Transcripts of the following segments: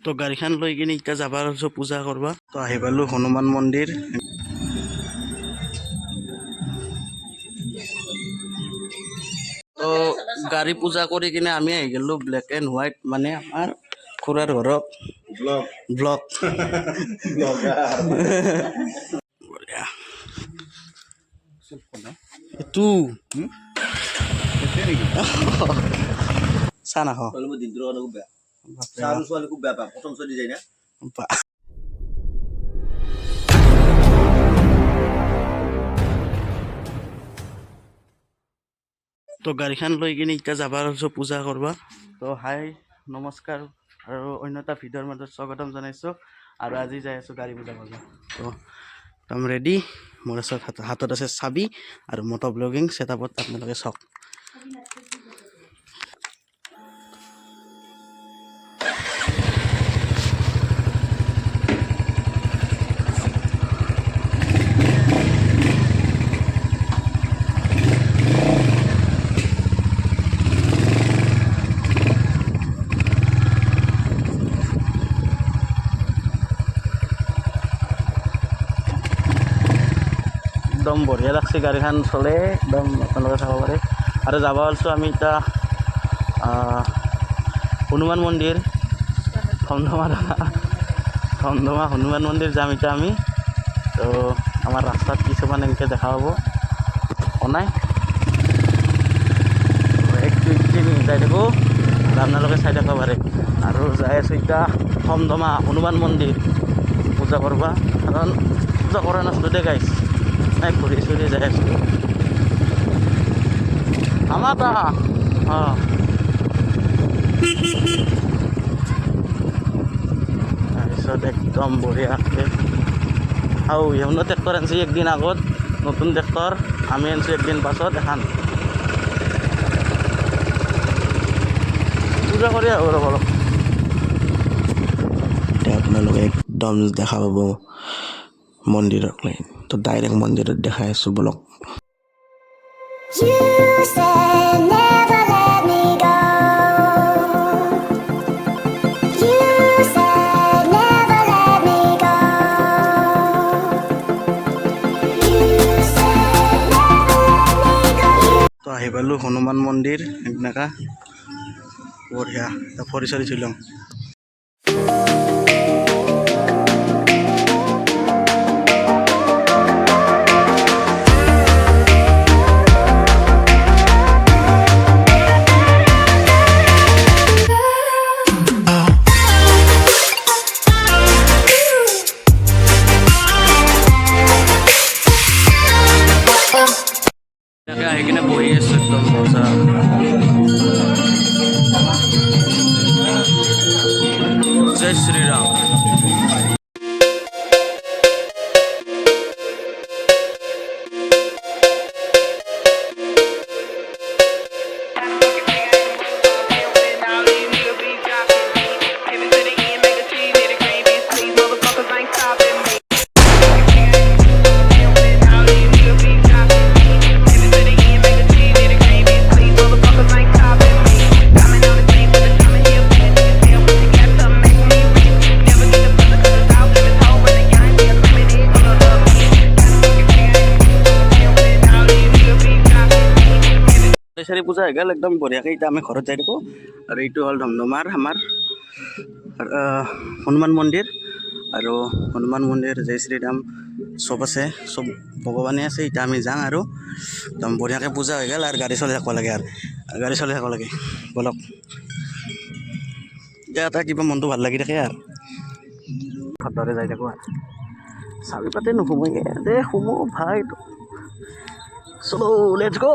তো গাড়ীখন লৈ কিনে এতিয়া যাবা আছো পূজা কৰবা। তো আহি পালো হনুমান মন্দিৰ। তো গাড়ী পূজা কৰি কিনে আমি আহি গেলো ব্লেক এণ্ড হোৱাইট, মানে আমাৰ খুৰাৰ ঘৰত ব্লগ এইটো চাহ নাখাওঁ। তো গাড়ীখন লৈ কিনে এতিয়া যাবা আছো পূজা কৰবা। তো হাই নমস্কাৰ আৰু অন্য এটা ভিডিঅ'ৰ মাজত স্বাগতম জনাইছোঁ। আৰু আজি যাই আছোঁ গাড়ী পূজা কৰবা। তো একদম ৰেডি, মোৰ হাতত আছে চাবি আৰু মটো ব্লগিং ছেটআপত আপোনালোকে চাওক। একদম বঢ়িয়া লাগছে, গাড়ীখন চলে একদম আপোনালোকে চাব পাৰে। আৰু যাব ওলাইছোঁ আমি এতিয়া হনুমান মন্দিৰ, ধমধমা হনুমান মন্দিৰ যাম এতিয়া আমি। তো আমাৰ ৰাস্তাত কিছুমান এনেকৈ দেখা পাব বনাই 1-2-3 যাই থাকোঁ আৰু আপোনালোকে চাই থাকিব পাৰে। আৰু যাই আছোঁ এতিয়া ধমধমা হনুমান মন্দিৰ পূজা কৰবা, কাৰণ পূজা কৰা নাছিলোঁ দে গাইছ, ঘূৰি চুৰি যাই আছোঁ আমাৰ তাৰপিছত একদম বঢ়িয়াকৈ ইহঁতে ট্ৰেক্টৰ আনিছে একদিন আগত, নতুন ট্ৰেক্টৰ। আমি আনিছোঁ একদিন পাছত এখন পূজা কৰি আহোঁ ৰ'ব অলপ। এতিয়া আপোনালোকে একদম দেখা পাব মন্দিৰক লৈ, তো ডাইৰেক্ট মন্দিৰত দেখাই আছোঁ বলক। তো আহি পালোঁ হনুমান মন্দিৰ, এনেকা বঢ়িয়া। ফৰি চৰি থৈ লওঁ। আহি কিনে বহি আছোঁ একদম মজা। জয় শ্ৰীৰাম। চাৰি পূজা হৈ গ'ল একদম বঢ়িয়াকৈ। এতিয়া আমি ঘৰত যাই থাকোঁ। আৰু এইটো হ'ল ধমধমাৰ আমাৰ হনুমান মন্দিৰ। আৰু হনুমান মন্দিৰ, জয় শ্ৰীৰাম চব আছে, চব ভগৱানে আছে। এতিয়া আমি যাওঁ আৰু একদম বঢ়িয়াকৈ পূজা হৈ গ'ল। আৰু গাড়ী চলাই থাকিব লাগে, আৰু গাড়ী চলাই থাকিব লাগে বলক। এতিয়া এটা কিবা মনটো ভাল লাগি থাকে আৰু ঘৰতে যাই থাকোঁ। আৰু চাবি পাতে নোসোমাই দে, সোমো ভাই। চলো লেটছ গো।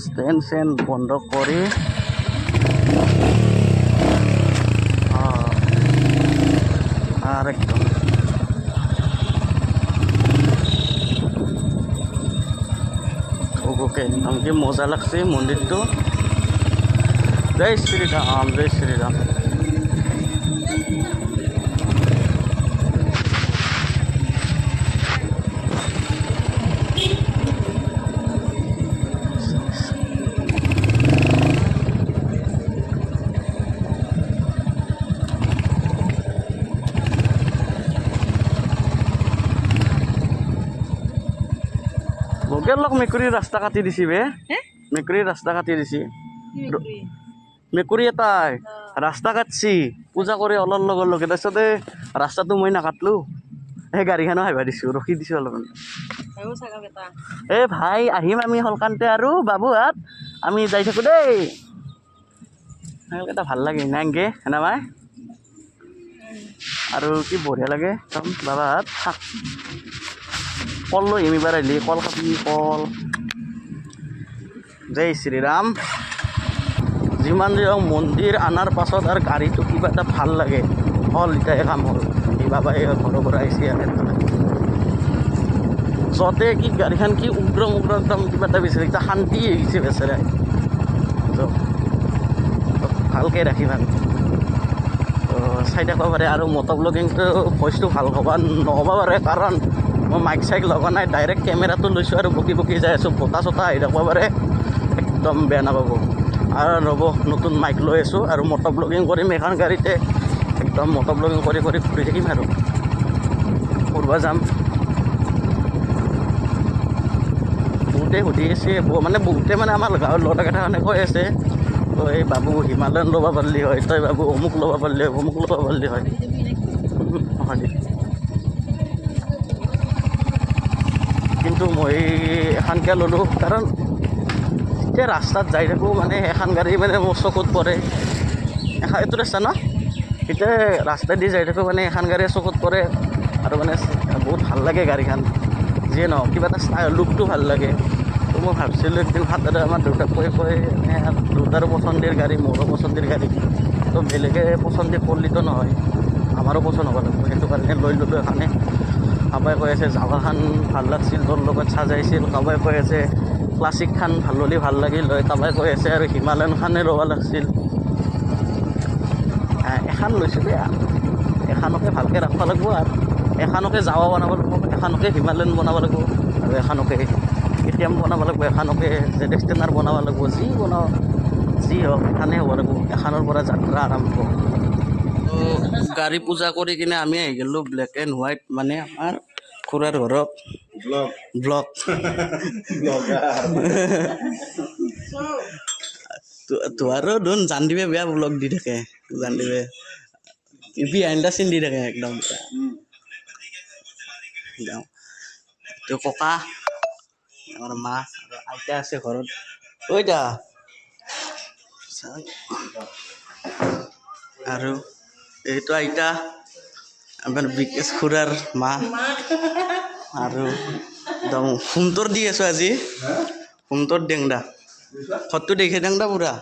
ষ্টেণ্ড বন্ধ কৰি আৰ একদম ওকে আমাকে মজা লাগছে মন্দিৰটো। জয় শ্ৰীৰাম, জয় শ্ৰীৰাম। লগ মেকুৰীৰ ৰাস্তা কাটি দিছি বে মেকুৰীৰ ৰাস্তা কাটি দিছি মেকুৰী এটাই ৰাস্তা কাটছি পূজা কৰি অলপ লগৰ লগে তাৰপিছতে ৰাস্তাটো মই নাকাটলো সেই গাড়ীখনো আহিবা দিছোঁ ৰখি দিছোঁ অলপমান এই ভাই আহিম আমি সলকান্তে আৰু বাবুহাত আমি যাই থাকোঁ দেই এটা ভাল লাগে নাংগে হেনা মাই আৰু কি বঢ়িয়া লাগে একদম বাবাহাত শাক কল লৈ আহিম এইবাৰ আহিলি কল খাবি কল জয় শ্ৰীৰাম যিমান যি হওক মন্দিৰ অনাৰ পাছত আৰু গাড়ীটো কিবা এটা ভাল লাগে হ'ল এতিয়াই কাম হ'ল এই বাবাই ঘৰৰ পৰা আহিছে য'তে কি গাড়ীখন কি উগ্ৰ একদম কিবা এটা বিচাৰে এতিয়া শান্তি আহিছে বেচেৰাই ভালকৈ ৰাখিম আৰু চাই থাকিব পাৰে আৰু মটৰ ব্লগিংটো ভইচটো ভাল হ'ব নহ'ব পাৰে কাৰণ মই মাইক চাইক লগা নাই ডাইৰেক্ট কেমেৰাটো লৈছোঁ আৰু বকি বকি যাই আছোঁ বতাহ চতাহ আহি থাকিব পাৰে একদম বেয়া নাপাব আৰু ৰ'ব নতুন মাইক লৈ আছোঁ আৰু মটৰ ব্লগিং কৰিম এখন গাড়ীতে একদম মটৰ ব্লগিং কৰি ঘূৰি থাকিম আৰু ফুৰিব যাম বহুতে সুধি আছে মানে বহুতে মানে আমাৰ গাঁৱৰ ল'ৰাকেইটা মানে কৈ আছে এই বাবু হিমালয়ান ল'ব পাৰিলি হয় তই বাবু অমুক ল'ব পাৰিলি হয় অমুক ল'ব পাৰিলি হয় কিন্তু মই এখনকৈ ল'লোঁ কাৰণ এতিয়া ৰাস্তাত যাই থাকোঁ মানে এখন গাড়ী মানে মোৰ চকুত পৰে এইটো ৰাস্তা ন এতিয়া ৰাস্তাইদি যাই থাকোঁ মানে এখন গাড়ী চকুত পৰে আৰু মানে বহুত ভাল লাগে গাড়ীখন যিয়ে নহওক কিবা এটা লুকটো ভাল লাগে তো মই ভাবিছিলোঁ একদিন হাততে আমাৰ দেউতাক কৈ দেউতাৰো পচন্দিৰ গাড়ী মোৰো পচন্দিৰ গাড়ী তো বেলেগে পচন্দি কৰিলেতো নহয় আমাৰো পচন্দ হ'ব লাগিব সেইটো কাৰণে লৈ ল'লোঁ এখানে কাবাই কৈ আছে জাভাখান ভাল লাগছিল তোৰ লগত চাজাইছিল কাবাই কৈ আছে ক্লাছিক খান ভাল হ'লে ভাল লাগিল হয় কাবাই কৈ আছে আৰু হিমালয়ান খানে ল'ব লাগিছিল এখন লৈছোঁ দেই এখনকে ভালকৈ ৰাখিব লাগিব আৰু এখনকে জাৱা বনাব লাগিব এখনকে হিমালয়ান বনাব লাগিব আৰু এখনকে KTM বনাব লাগিব এখনকে ZX টেনাৰ বনাব লাগিব যি বনাওঁ যি হওক এখানেই হ'ব লাগিব এখনৰ পৰা যাত্ৰা আৰম্ভ গাড়ী পূজা কৰি কিনে আমি আহি গ'লোঁ ব্লেক এণ্ড হোৱাইট মানে আমাৰ খুৰাৰ ঘৰত ব্লগ তোহাৰো দেখোন জানদিবে বেয়া ব্লগ দি থাকে জানদিবে বিহাইণ্ড দ্য চিন দি থাকে একদম তো ককা আমাৰ মা আৰু আইতা আছে ঘৰত ঐতা আৰু এইটো আইতা আমাৰ বিকেশ খুৰাৰ মা আৰু একদম হোমটোৰ দি আছোঁ আজি হোমটোৰ দেং দা ঘৰটো দেখে দেং দা পুৰা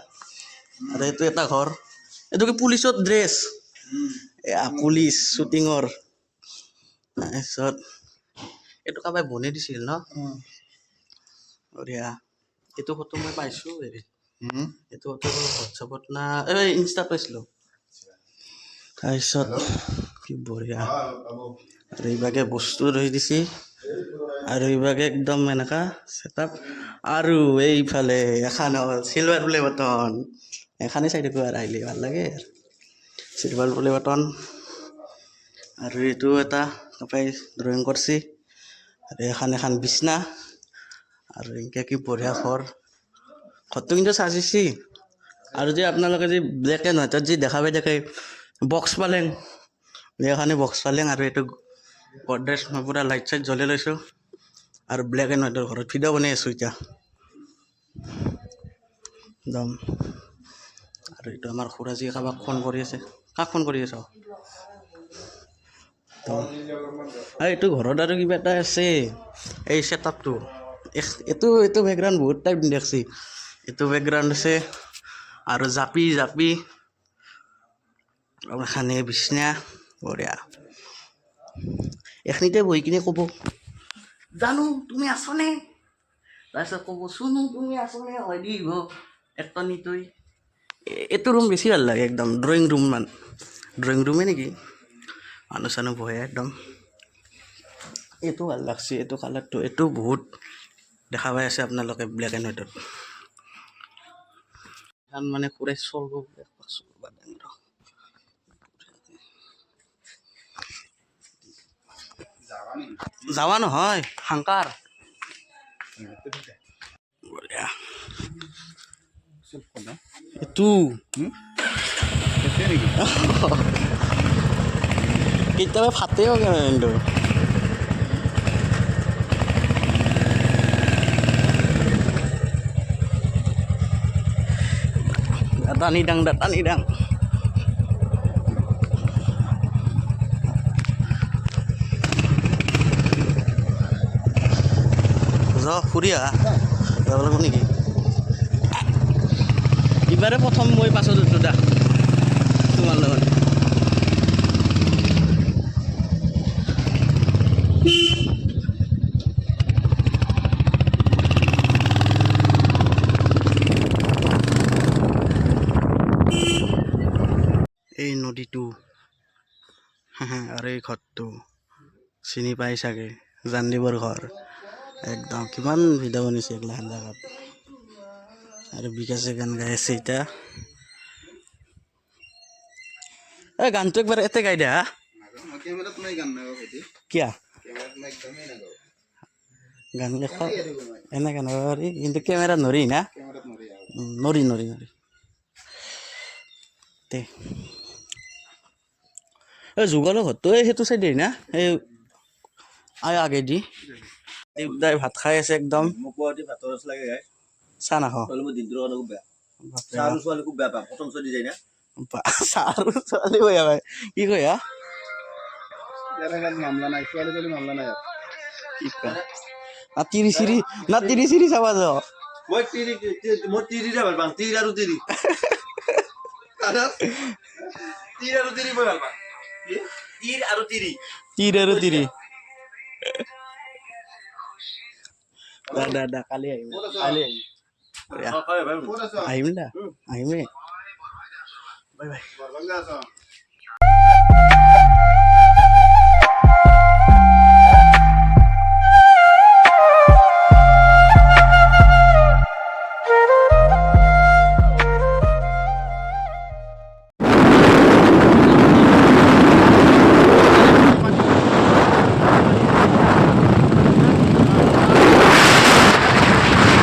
আৰু এইটো এটা ঘৰ এইটো কি পুলিচৰ ড্ৰেছ পুলিচ শ্বুটিঙৰ তাৰপিছত এইটো কাবাই বনাই দিছিল ন বঢ়িয়া এইটো ফটো মই পাইছোঁ হেৰি এইটো ফটো হোৱাটছআপত না এই ইনষ্টাত পাইছিলোঁ তাৰপিছত কি বঢ়িয়া আৰু এইভাগে বস্তু ৰৈ দিছে আৰু এইভাগে একদম এনেকা ছেটআপ আৰু এইফালে এখন হ'ল চিলভাৰ প্লে বাটন এখানে চাই থাকোঁ আৰু আহিলে ভাল লাগে আৰু চিলভাৰ প্লে বাটন আৰু এইটো এটা কাপাই ড্ৰয়িং কৰিছে আৰু এখন বিচনা আৰু এনেকৈ কি বঢ়িয়া ঘৰটো কিন্তু চাজিছে আৰু যে আপোনালোকে যে ব্লেক এণ্ড হোৱাইটত যি দেখা পাই থাকে বক্স পালেং এখানে বক্স পালেং আৰু এইটো গডৰেজ মই পূৰা লাইট চাইট জ্বলাই লৈছোঁ আৰু ব্লেক এণ্ড হোৱাইটৰ ঘৰত ভিডিঅ' বনাই আছোঁ এতিয়া একদম আৰু এইটো আমাৰ খুৰাজীয়ে কাৰোবাক ফোন কৰি আছে কাক ফোন কৰি আছ এইটো ঘৰত আৰু কিবা এটা আছে এই ছেটআপটো এইটো বেকগ্ৰাউণ্ড বহুত টাইম দেখছি এইটো বেকগ্ৰাউণ্ড আছে আৰু জাপি এখানে বিচনা বঢ়িয়া এইখিনিতে বহি কিনে ক'ব জানো তুমি আছনে তাৰপিছত ক'ব চুনো তুমি আছনে হয় দিব এটনিতই এইটো ৰুম বেছি ভাল লাগে একদম ড্ৰয়িং ৰুমে নেকি মানুহ চানুহ বহে একদম এইটো ভাল লাগছে এইটো কালাৰটো এইটো বহুত দেখা পাই আছে আপোনালোকে ব্লেক এণ্ড হোৱাইটত এখন মানে খুৰাই চলব যাৱা নহয় হাংকাৰ বঢ়িয়া এইটো কেতিয়াবা ফাটেও কিন্তু টানি দাং ফুৰি আহা যাব লাগিব নেকি ইবাৰে প্ৰথম মই পাছত উঠো দা তোমাৰ লগত এই নদীটো আৰু এই ঘৰটো চিনি পাই চাগে জানদীপৰ ঘৰ একদম কিমান ভিডিঅ' বনিছে এইগিলাখান জেগাত আৰু বিকাশে গান গাই আছে এতিয়া এই গানটো একবাৰ এতে গাই দিয়া কিয়া গান লেখা এনে গান গাব পাৰি কিন্তু কেমেৰাত নৰি না নৰি তে এই যুগলৰ ঘৰটো সেইটো চাইডে না এই আগেদি দেউতাই ভাত খাই আছে একদম চাহ নাখাওঁ ছোৱালী বেয়া পায় কি কয়া তিৰি চিৰি চাবা যাওঁ তিৰি দাদা কালি আহিম আহিম দা আহিমেই বাই বাই